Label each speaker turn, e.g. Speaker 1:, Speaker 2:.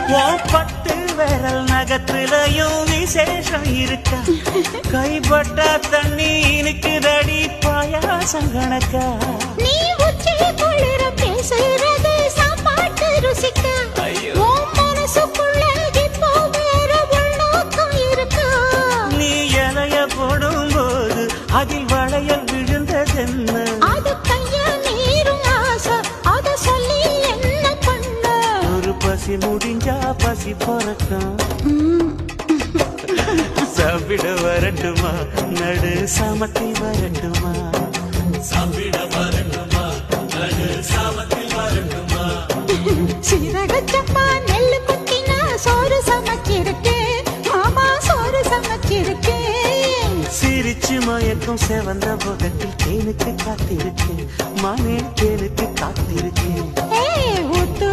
Speaker 1: பட்டு விரல் நகத்திலையும் விசேஷம் இருக்கா கைப்பட்டா தண்ணி இனிக்குதடி பாயாசம் கணக்கா
Speaker 2: நீ உச்சி குளிர பேசுறது சாப்பாட்டு ருசிக்க உன் மனசுக்குள்ள இப்போ வேற உள்நோக்கம் இருக்கா
Speaker 1: நீ இலைய போடும்போது அதில் வளையல் விழுந்ததென்ன
Speaker 2: அது கைய நீரும் ஆசை அத சொல்லி என்ன பண்ண
Speaker 1: ஒரு பசி முடிஞ்சா பசி பொறக்கும் சாப்பிட வரட்டுமா நடு சாமத்தில் வரட்டுமா சாப்பிட வரட்டுமா நடு சாமத்தில் வரட்டுமா
Speaker 2: சீரகச்சப்பா நெல்லு குத்தினா சோறு சமைச்சிருக்கேன் மாமா சோறு சமைச்சிருக்கேன்
Speaker 1: சிரிச்சு மயக்கும் செவந்த முகத்தில் தேனுக்கு காத்திருக்கேன் மானே தேனுக்கு காத்திருக்கேன்
Speaker 2: ஊத்து